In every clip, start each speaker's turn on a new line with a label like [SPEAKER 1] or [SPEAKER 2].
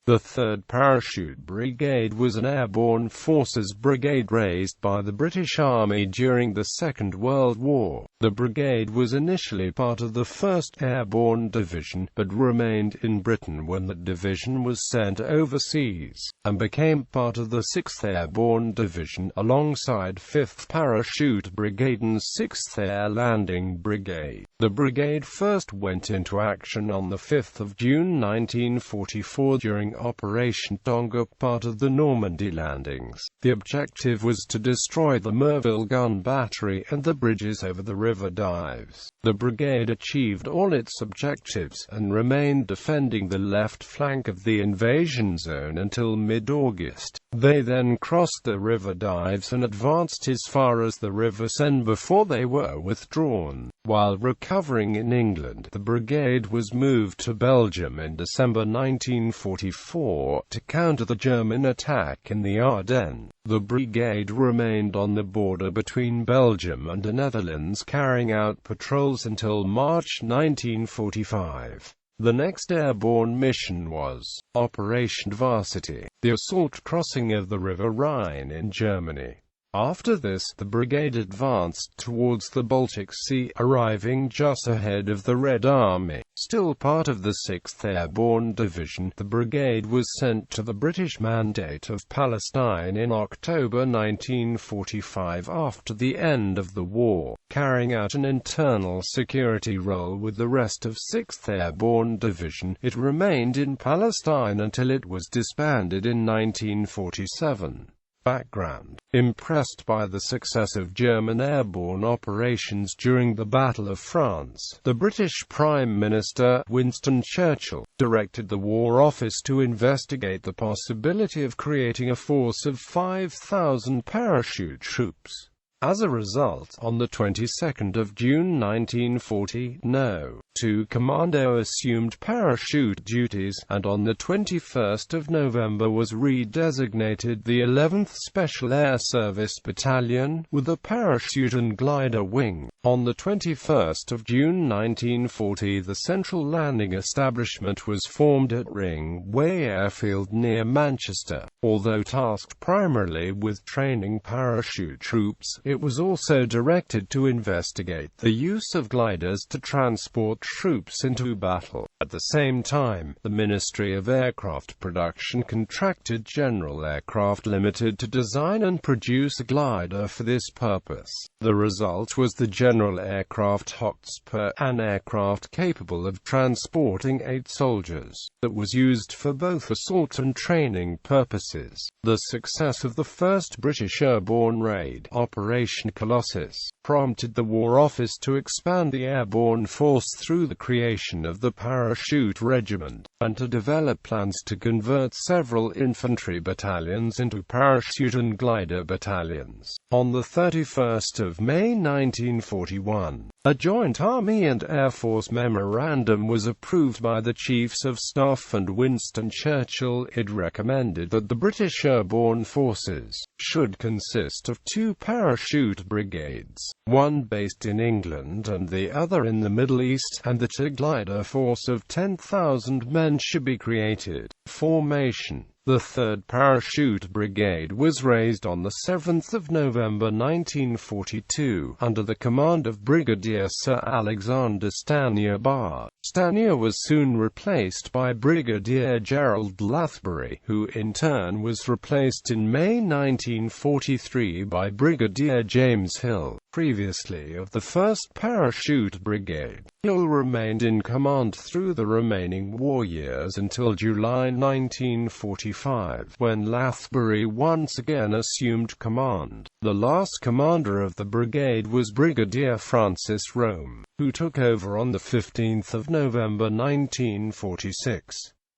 [SPEAKER 1] The 3rd Parachute Brigade was an airborne forces brigade raised by the British Army during the Second World War. The brigade was initially part of the 1st Airborne Division, but remained in Britain when the division was sent overseas, and became part of the 6th Airborne Division, alongside 5th Parachute Brigade and 6th Airlanding Brigade. The brigade first went into action on the 5th of June 1944 during Operation Tonga, part of the Normandy landings. The objective was to destroy the Merville Gun Battery and the bridges over the river dives. The brigade achieved all its objectives, and remained defending the left flank of the invasion zone until mid-August. They then crossed the river dives and advanced as far as the River Seine before they were withdrawn. While recovering in England, the brigade was moved to Belgium in December 1944 to counter the German attack in the Ardennes. The brigade remained on the border between Belgium and the Netherlands, carrying out patrols until March 1945. The next airborne mission was Operation Varsity, the assault crossing of the River Rhine in Germany. After this, the brigade advanced towards the Baltic Sea, arriving just ahead of the Red Army. Still part of the 6th Airborne Division, the brigade was sent to the British Mandate of Palestine in October 1945 after the end of the war, carrying out an internal security role with the rest of 6th Airborne Division. It remained in Palestine until it was disbanded in 1947. Background: impressed by the success of German airborne operations during the Battle of France, the British Prime Minister, Winston Churchill, directed the War Office to investigate the possibility of creating a force of 5,000 parachute troops. As a result, on the 22nd of June 1940, No. 2 Commando assumed parachute duties, and on the 21st of November was redesignated the 11th Special Air Service Battalion, with a parachute and glider wing. On the 21st of June 1940, the Central Landing Establishment was formed at Ringway Airfield near Manchester. Although tasked primarily with training parachute troops, it was also directed to investigate the use of gliders to transport troops into battle. At the same time, the Ministry of Aircraft Production contracted General Aircraft Limited to design and produce a glider for this purpose. The result was the General Aircraft Hotspur, an aircraft capable of transporting 8 soldiers, that was used for both assault and training purposes. The success of the first British airborne raid, Operation Colossus, prompted the War Office to expand the airborne force through the creation of the Parachute Regiment, and to develop plans to convert several infantry battalions into parachute and glider battalions. On the 31st of May 1941, a joint Army and Air Force memorandum was approved by the Chiefs of Staff and Winston Churchill. It recommended that the British airborne forces should consist of 2 parachute brigades, one based in England and the other in the Middle East, and that a glider force of 10,000 men should be created. Formation: the 3rd Parachute Brigade was raised on 7 November 1942, under the command of Brigadier Sir Alexander Stanier Barr. Stanier was soon replaced by Brigadier Gerald Lathbury, who in turn was replaced in May 1943 by Brigadier James Hill, previously of the 1st Parachute Brigade. Hill remained in command through the remaining war years until July 1945, when Lathbury once again assumed command. The last commander of the brigade was Brigadier Francis Rome, who took over on 15 November 1946.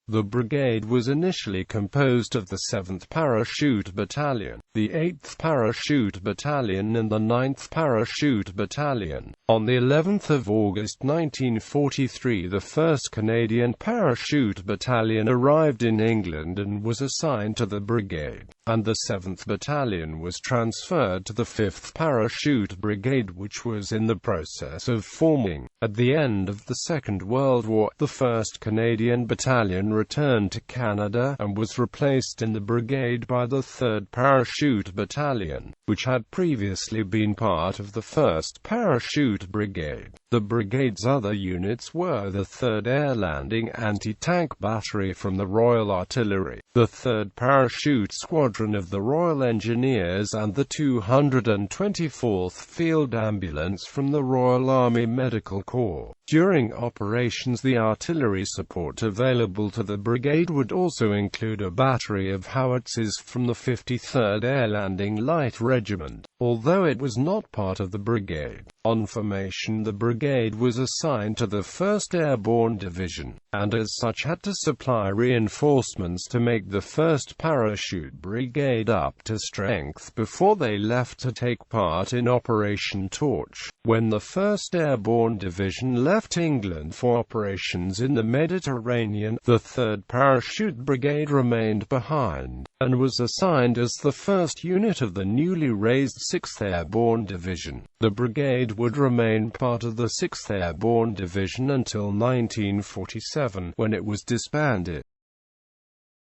[SPEAKER 1] The brigade was initially composed of the 7th Parachute Battalion, the 8th Parachute Battalion and the 9th Parachute Battalion. On the 11th of August 1943, the 1st Canadian Parachute Battalion arrived in England and was assigned to the brigade. and the 7th Battalion was transferred to the 5th Parachute Brigade, which was in the process of forming. At the end of the Second World War, the 1st Canadian Battalion returned to Canada, and was replaced in the brigade by the 3rd Parachute Battalion, which had previously been part of the 1st Parachute Brigade. The brigade's other units were the 3rd Airlanding Anti-Tank Battery from the Royal Artillery, the 3rd Parachute Squadron of the Royal Engineers, and the 224th Field Ambulance from the Royal Army Medical Corps. During operations, the artillery support available to the brigade would also include a battery of howitzers from the 53rd Airlanding Light Regiment, although it was not part of the brigade. On formation, the brigade was assigned to the 1st Airborne Division, and as such had to supply reinforcements to make the 1st Parachute Brigade up to strength before they left to take part in Operation Torch. When the 1st Airborne Division left England for operations in the Mediterranean, the 3rd Parachute Brigade remained behind, and was assigned as the first unit of the newly raised 6th Airborne Division. The brigade would remain part of the 6th Airborne Division until 1947, when it was disbanded.